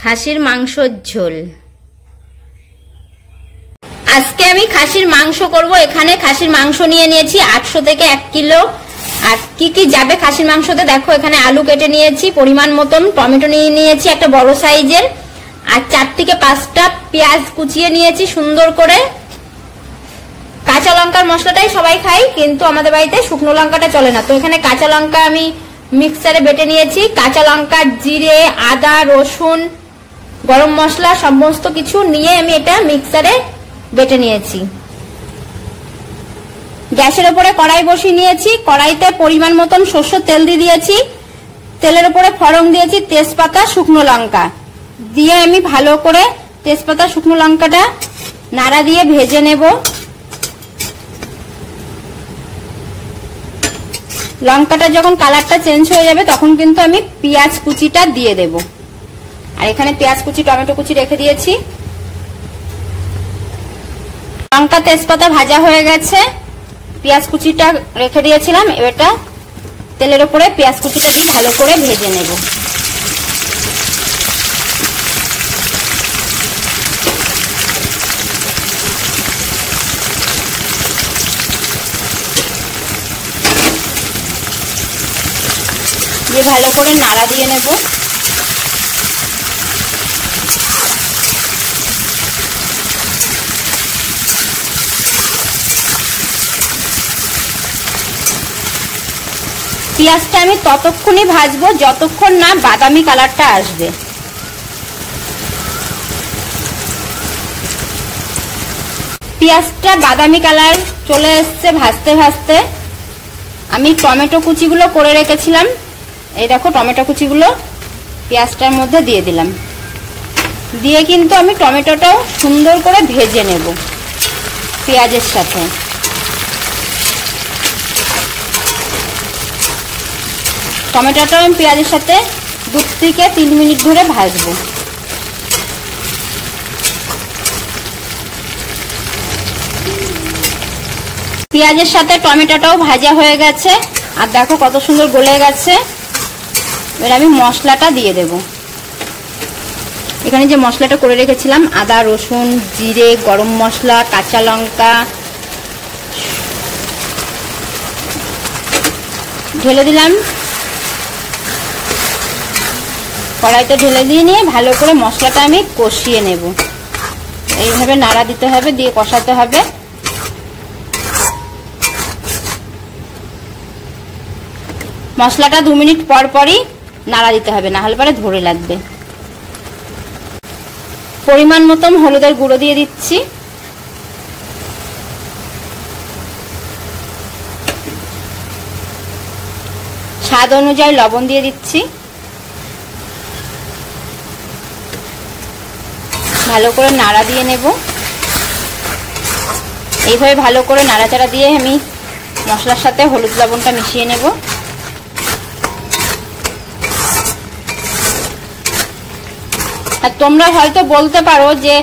খাসির মাংসর ঝোল। আজকে আমি খাসির মাংস করব। এখানে খাসির মাংস নিয়ে নিয়েছি 800 থেকে 1 কিলো। আর কি কি যাবে খাসির মাংসতে দেখো, এখানে আলু কেটে নিয়েছি পরিমাণ মতন, টমেটো নিয়ে নিয়েছি একটা বড় সাইজের, আর 4 থেকে 5টা পেঁয়াজ কুচিয়ে নিয়েছি সুন্দর করে। কাঁচা লঙ্কার মশলাটাই সবাই খাই, কিন্তু আমাদের বাড়িতে শুকনো লঙ্কাটা চলে না, তো এখানে কাঁচা লঙ্কা আমি মিক্সারে বেটে নিয়েছি। কাঁচা লঙ্কা, জিরে, আদা, রসুন, গরম মশলা সমস্ত কিছু নিয়ে আমি এটা মিক্সারে বেটে নিয়েছি। গ্যাসের উপরে কড়াই বসিয়ে নিয়েছি, কড়াইতে পরিমাণ মতন সরষের তেল দিয়ে দিয়েছি। তেলের উপরে ফোড়ন দিয়েছি তেজপাতা, শুকনো লঙ্কা দিয়ে আমি ভালো করে তেজপাতা শুকনো লঙ্কাটা নাড়া দিয়ে ভেজে নেব। লঙ্কাটা যখন কালারটা চেঞ্জ হয়ে যাবে তখন কিন্তু আমি পেঁয়াজ কুচিটা দিয়ে দেব। আর এখানে পেঁয়াজ কুচি, টমেটো কুচি রেখে দিয়েছি। লঙ্কা তেজপাতা ভাজা হয়ে গেছে, পেঁয়াজ কুচিটা রেখে দিয়েছিলাম, এটা তেলের উপরে পেঁয়াজ কুচিটা দিয়ে ভালো করে ভেজে নেব। দিয়ে ভালো করে নাড়া দিয়ে নেব। পেঁয়াজটা আমি ততক্ষণই ভাজবো যতক্ষণ না বাদামি কালারটা আসবে। পেঁয়াজটা বাদামি কালার চলে এসছে ভাজতে ভাজতে। আমি টমেটো কুচিগুলো করে রেখেছিলাম, এই দেখো টমেটো কুচিগুলো পেঁয়াজটার মধ্যে দিয়ে দিলাম। দিয়ে কিন্তু আমি টমেটোটাও সুন্দর করে ভেজে নেব পেঁয়াজের সাথে। টমেটোটা আমি পেঁয়াজের সাথে 2 থেকে 3 মিনিট ধরে ভাজবো। পেঁয়াজের সাথে টমেটোটাও ভাজা হয়ে গেছে, আর দেখো কত সুন্দর গলে গেছে। এবার আমি মশলাটা দিয়ে দেব। এখানে যে মশলাটা করে রেখেছিলাম, আদা, রসুন, জিরে, গরম মশলা, কাঁচা লঙ্কা ঢেলে দিলাম। কড়াইতে ঢেলে দিয়ে নিয়ে ভালো করে মশলাটা আমি কষিয়ে নেব। এইভাবে নাড়া দিতে হবে, দিয়ে কষাতে হবে। মশলাটা 2 মিনিট পর পরই নাড়া দিতে হবে, না হলে পরে ধরে লাগবে। পরিমাণ মতন হলুদের গুঁড়ো দিয়ে দিচ্ছি। স্বাদ অনুযায়ী লবণ দিয়ে দিচ্ছি। ভালো করে নাড়া দিয়ে নেব। এইভাবে ভালো করে নাড়াচাড়া দিয়ে আমি মশলার সাথে হলুদ লবণটা মিশিয়ে নেব। আর তোমরা হয়তো বলতে পারো যে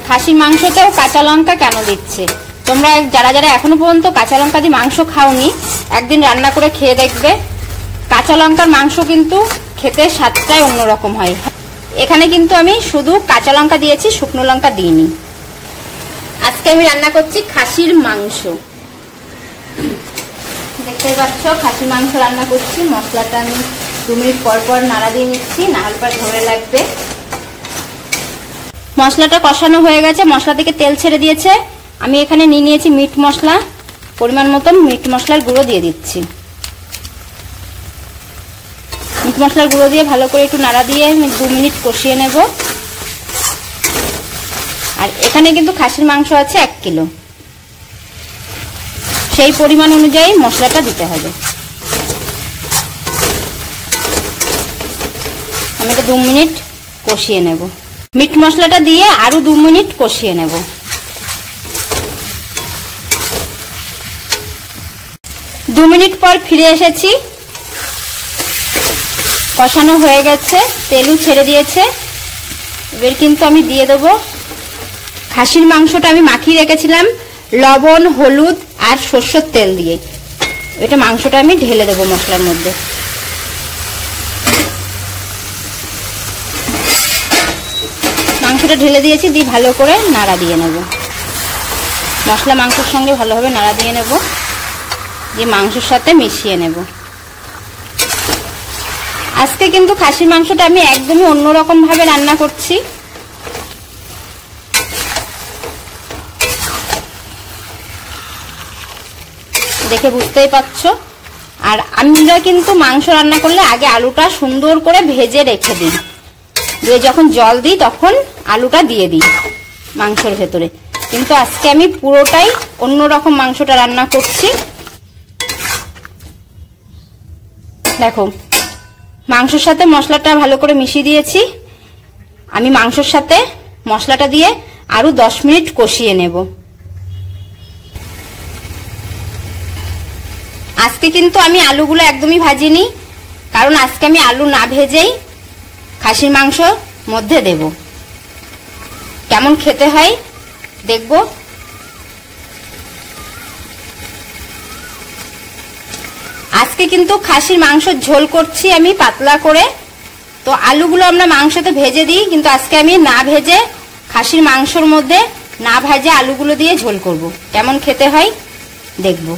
খাসির মাংসতেও কাঁচা লঙ্কা কেন দিচ্ছে। তোমরা যারা যারা এখনো পর্যন্ত কাঁচা লঙ্কা দিয়ে মাংস খাওনি, একদিন রান্না করে খেয়ে দেখবে। কাঁচা লঙ্কার মাংস কিন্তু খেতে স্বাদটাই অন্যরকম হয়। এখানে কিন্তু আমি শুধু কাঁচা লঙ্কা দিয়েছি, শুকনো লঙ্কা দিইনি। আজকে আমি রান্না করছি খাসির মাংস। দেখতে পাচ্ছ খাসির মাংস রান্না করছি। মশলাটা আমি 2 মিনিট পর পর নাড়া দিয়ে নিচ্ছি, না হলে পর ধরে লাগবে। মশলাটা কষানো হয়ে গেছে, মশলা থেকে তেল ছেড়ে দিয়েছে। আমি এখানে নিয়ে নিয়েছি মিট মশলা, পরিমাণ মতন মিট মশলার গুঁড়ো দিয়ে দিচ্ছি। মিট মশলার গুঁড়ো দিয়ে ভালো করে একটু নাড়া দিয়ে 2 মিনিট কষিয়ে নেব। আর এখানে কিন্তু খাসির মাংস আছে 1 কিলো, সেই পরিমাণ অনুযায়ী মশলাটা দিতে হবে। আমি এটা 2 মিনিট কষিয়ে নেব। মিট মশলাটা দিয়ে আরো 2 মিনিট কষিয়ে নেব। 2 মিনিট পর ফিরে এসেছি। কষানো হয়ে গেছে, তেলও ছেড়ে দিয়েছে। এবার কিন্তু আমি দিয়ে দেবো খাসির মাংসটা আমি মাখিয়ে রেখেছিলাম লবণ, হলুদ আর সরষের তেল দিয়ে। এটা মাংসটা আমি ঢেলে দেবো মশলার মধ্যে। মাংসটা ঢেলে দিয়েছি, দিয়ে ভালো করে নাড়া দিয়ে নেব। মশলা মাংসের সঙ্গে ভালোভাবে নাড়া দিয়ে নেব, দিয়ে মাংসের সাথে মিশিয়ে নেব। আজকে কিন্তু খাসির মাংসটা আমি একদমই অন্যরকম ভাবে রান্না করছি। দেখে বুঝতেই পারছো। আর আমরা কিন্তু মাংস রান্না করলে আগে আলুটা সুন্দর করে ভেজে রেখে দিই, দিয়ে যখন জল দিই তখন আলুটা দিয়ে দিই মাংসের ভেতরে। কিন্তু আজকে আমি পুরোটাই অন্যরকম মাংসটা রান্না করছি। দেখো মাংসের সাথে মশলাটা ভালো করে মিশিয়ে দিয়েছি। আমি মাংসের সাথে মশলাটা দিয়ে আরো 10 মিনিট কষিয়ে নেব। আজকে কিন্তু আমি আলুগুলো একদমই ভাজিনি, কারণ আজকে আমি আলু না ভেজেই খাসির মাংস মধ্যে দেব। কেমন খেতে হয় দেখব। আজকে কিন্তু খাসির মাংসের ঝোল করছি আমি পাতলা করে। তো আলুগুলো আমরা মাংসতে ভেজে দিই, কিন্তু আজকে আমি না ভেজে খাসির মাংসর মধ্যে না ভাজে আলুগুলো দিয়ে ঝোল করব। কেমন খেতে হয় দেখব।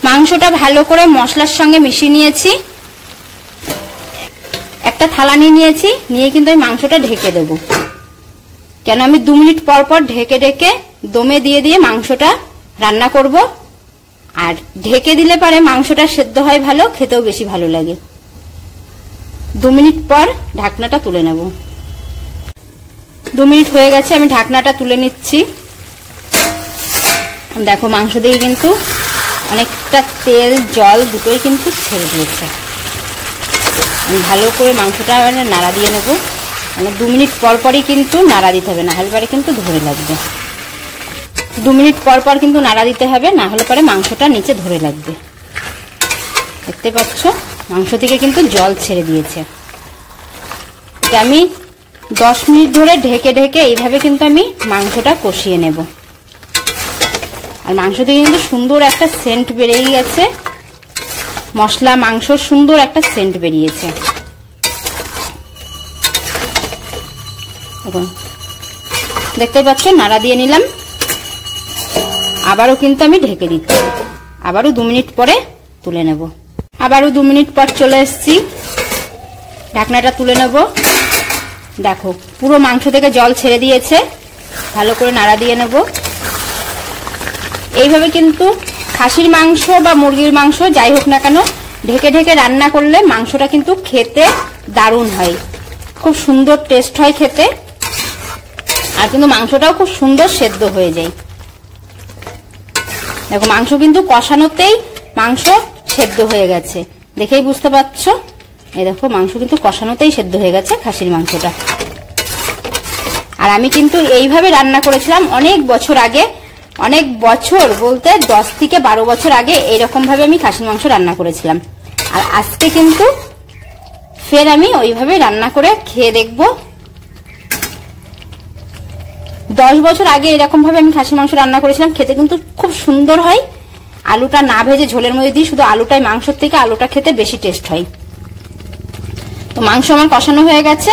মাংসটা ভালো করে মশলার সঙ্গে মিশিয়ে নিয়েছি। একটা থালা নিয়েছি, নিয়ে কিন্তু এই মাংসটা ঢেকে দেব। কেন আমি 2 মিনিট পর পর ঢেকে ঢেকে দমে দিয়ে দিয়ে মাংসটা রান্না করব। আর ঢেকে দিলে পরে মাংসটা সেদ্ধ হয় ভালো, খেতেও বেশি ভালো লাগে। 2 মিনিট পর ঢাকনাটা তুলে নেব। 2 মিনিট হয়ে গেছে, আমি ঢাকনাটা তুলে নিচ্ছি। দেখো মাংস দিয়ে কিন্তু অনেকটা তেল জল দুটোই কিন্তু ছেড়ে দিয়েছে। আমি ভালো করে মাংসটা নাড়া দিয়ে নেব। মানে 2 মিনিট পর পরই কিন্তু নাড়া দিতে হবে, না হলে পরে কিন্তু ধরে লাগবে। 2 মিনিট পর পর কিন্তু নাড়া দিতে হবে, না হলে পরে মাংসটা নিচে ধরে লাগবে। দেখতে পাচ্ছ মাংস থেকে কিন্তু জল ছেড়ে দিয়েছে। এটা আমি 10 মিনিট ধরে ঢেকে ঢেকে এইভাবে কিন্তু আমি মাংসটা কষিয়ে নেব। আর মাংস থেকে কিন্তু সুন্দর একটা সেন্ট বেরিয়ে গেছে, মশলা মাংসর সুন্দর একটা সেন্ট বেরিয়েছে। দেখতে পাচ্ছ নাড়া দিয়ে নিলাম। আবারও কিন্তু আমি ঢেকে দিচ্ছি, আবারও 2 মিনিট পরে তুলে নেব। আবারও 2 মিনিট পর চলে এসেছি, ঢাকনাটা তুলে নেব। দেখো পুরো মাংস থেকে জল ছেড়ে দিয়েছে, ভালো করে নাড়া দিয়ে নেব। এইভাবে কিন্তু খাসির মাংস বা মুরগির মাংস যাই হোক না কেন ঢেকে ঢেকে রান্না করলে মাংসটা কিন্তু খেতে দারুণ হয়, খুব সুন্দর টেস্ট হয় খেতে। আর কিন্তু মাংসটাও খুব সুন্দর সেদ্ধ হয়ে যায়। দেখো মাংস কিন্তু কষানোতেই মাংস সেদ্ধ হয়ে গেছে, দেখেই বুঝতে পারছো। এই দেখো মাংস কিন্তু কষানোতেই সেদ্ধ হয়ে গেছে খাসির মাংসটা। আর আমি কিন্তু এইভাবে রান্না করেছিলাম অনেক বছর আগে, অনেক বছর বলতে 10 থেকে 12 বছর আগে এইরকম ভাবে আমি খাসির মাংস রান্না করেছিলাম। আর আজকে কিন্তু ফের আমি ওইভাবে রান্না করে খেয়ে দেখব। 10 বছর আগে এরকম ভাবে আমি খাসির মাংস রান্না করেছিলাম, খেতে কিন্তু খুব সুন্দর হয়। আলুটা না ভেজে ঝোলের মধ্যে দিই, শুধু আলুটাই মাংসের থেকে আলুটা খেতে বেশি টেস্ট হয়। তো মাংস আমার কষানো হয়ে গেছে,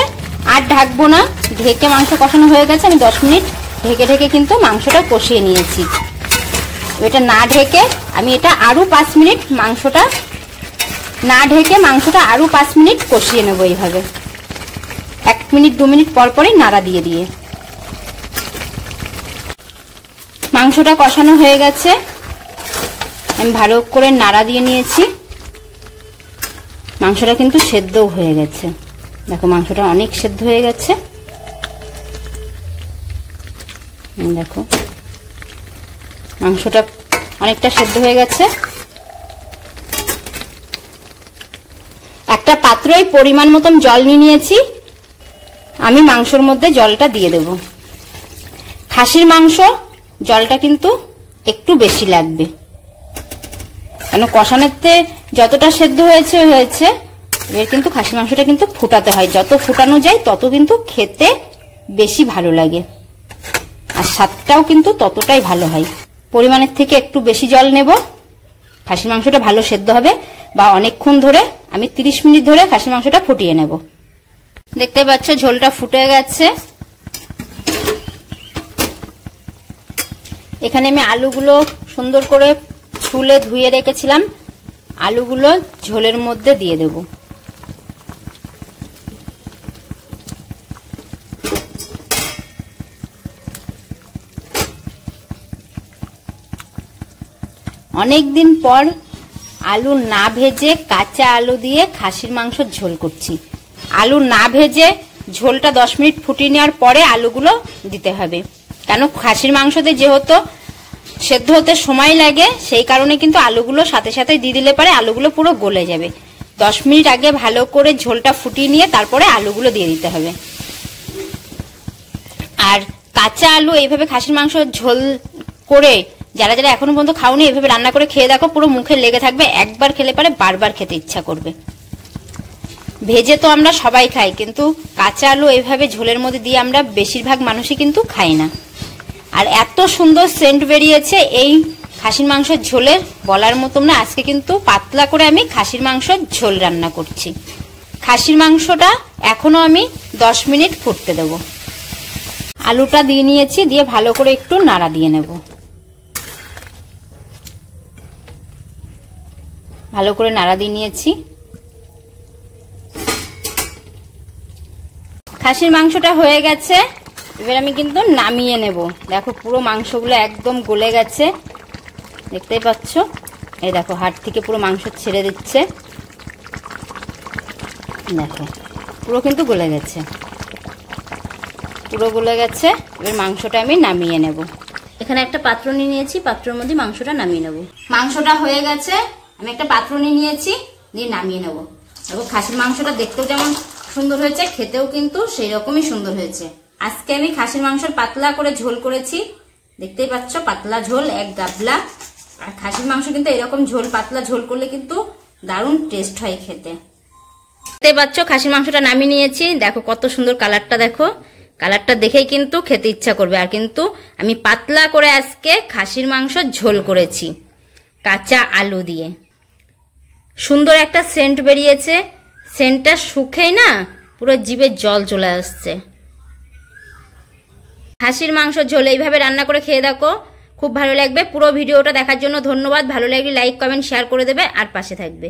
আর ঢাকবো না, ঢেকে মাংস কষানো হয়ে গেছে। আমি 10 মিনিট ঢেকে ঢেকে কিন্তু মাংসটা কষিয়ে নিয়েছি। এটা না ঢেকে আমি এটা আরো 5 মিনিট মাংসটা না ঢেকে মাংসটা আরো 5 মিনিট কষিয়ে নেবো। এইভাবে 1 মিনিট 2 মিনিট পর পরই নাড়া দিয়ে দিয়ে মাংসটা কষানো হয়ে গেছে। আমি ভালো করে নাড়া দিয়ে নিয়েছি, মাংসটা কিন্তু সেদ্ধও হয়ে গেছে। দেখো মাংসটা অনেক সেদ্ধ হয়ে গেছে। দেখো মাংসটা অনেকটা সেদ্ধ হয়ে গেছে। একটা পাত্রয় পরিমাণ মতন জল নিয়েছি, আমি মাংসের মধ্যে জলটা দিয়ে দেব। খাসির মাংস জলটা কিন্তু একটু বেশি লাগবে, কেন কষানোতে যতটা সেদ্ধ হয়েছে এর কিন্তু খাসির মাংসটা কিন্তু ফুটাতে হয়। যত ফুটানো যায় তত কিন্তু খেতে বেশি ভালো লাগে, আর স্বাদটাও কিন্তু ততটাই ভালো হয়। পরিমাণের থেকে একটু বেশি জল নেব, খাসির মাংসটা ভালো সেদ্ধ হবে। বা অনেকক্ষণ ধরে আমি 30 মিনিট ধরে খাসির মাংসটা ফুটিয়ে নেব। দেখতে পাচ্ছ ঝোলটা ফুটে গেছে, এখানে আমি আলুগুলো সুন্দর করে ছুলে ধুয়ে রেখেছিলাম, আলুগুলো ঝোলের মধ্যে দিয়ে দেব। অনেকদিন পর আলু না ভেজে কাঁচা আলু দিয়ে খাসির মাংসের ঝোল করছি। আলু না ভেজে ঝোলটা 10 মিনিট ফুটিয়ে নেওয়ার পরে আলুগুলো দিতে হবে, কেন খাসির মাংসতে যেহেতু সেদ্ধ হতে সময় লাগে, সেই কারণে কিন্তু আলুগুলো সাথে সাথে দিয়ে দিলে পারে আলুগুলো পুরো গলে যাবে। 10 মিনিট আগে ভালো করে ঝোলটা ফুটিয়ে নিয়ে তারপরে আলুগুলো দিয়ে দিতে হবে। আর কাঁচা আলু এইভাবে খাসির মাংস ঝোল করে যারা যারা এখনো পর্যন্ত খাওনি, এইভাবে রান্না করে খেয়ে দেখো, পুরো মুখে লেগে থাকবে, একবার খেলে পারে বারবার খেতে ইচ্ছা করবে। ভেজে তো আমরা সবাই খাই, কিন্তু কাঁচা আলু এইভাবে ঝোলের মধ্যে দিয়ে আমরা বেশিরভাগ মানুষই কিন্তু খাই না। আর এত সুন্দর সেন্ট বেরিয়েছে এই খাসির মাংসের ঝোলের, বলার মতো না। আজকে কিন্তু পাতলা করে আমি খাসির মাংসের ঝোল রান্না করছি। খাসির মাংসটা এখনো আমি 10 মিনিট ফুটতে দেব। আলুটা দিয়ে নিয়েছি, দিয়ে ভালো করে একটু নাড়া দিয়ে নেব। ভালো করে নাড়া দিয়ে নিয়েছি। খাসির মাংসটা হয়ে গেছে, এবার আমি কিন্তু নামিয়ে নেব। দেখো পুরো মাংসগুলো একদম গলে গেছে, দেখতেই পাচ্ছ। এই দেখো হাড় থেকে পুরো মাংস ছেড়ে দিচ্ছে, দেখো পুরো কিন্তু গলে গেছে, পুরো গলে গেছে। এবার মাংসটা আমি নামিয়ে নেব। এখানে একটা পাত্র নিয়ে নিয়েছি, পাত্রের মধ্যে মাংসটা নামিয়ে নেব। মাংসটা হয়ে গেছে, আমি একটা পাত্র নিয়ে নিয়েছি, দিয়ে নামিয়ে নেব। দেখো খাসির মাংসটা দেখতেও যেমন সুন্দর হয়েছে, খেতেও কিন্তু সেই রকমই সুন্দর হয়েছে। আজকে আমি খাসির মাংসের পাতলা করে ঝোল করেছি, দেখতেই পাচ্ছ, পাতলা ঝোল এক গাবলা। আর খাসির মাংস কিন্তু এরকম ঝোল পাতলা ঝোল করলে কিন্তু দারুণ টেস্ট হয় খেতে। দেখতেই পাচ্ছ খাসির মাংসটা নামিয়ে নিয়েছি, দেখো কত সুন্দর কালারটা, দেখো কালারটা দেখেই কিন্তু খেতে ইচ্ছা করবে। আর কিন্তু আমি পাতলা করে আজকে খাসির মাংস ঝোল করেছি কাঁচা আলু দিয়ে। সুন্দর একটা সেন্ট বেরিয়েছে, সেন্টটা শুকেই না পুরো জিভে জল চলে আসছে। খাসির মাংস ঝোল এইভাবে রান্না করে খেয়ে দেখো, খুব ভালো লাগবে। পুরো ভিডিওটা দেখার জন্য ধন্যবাদ। ভালো লাগলে লাইক কমেন্ট শেয়ার করে দেবে আর পাশে থাকবে।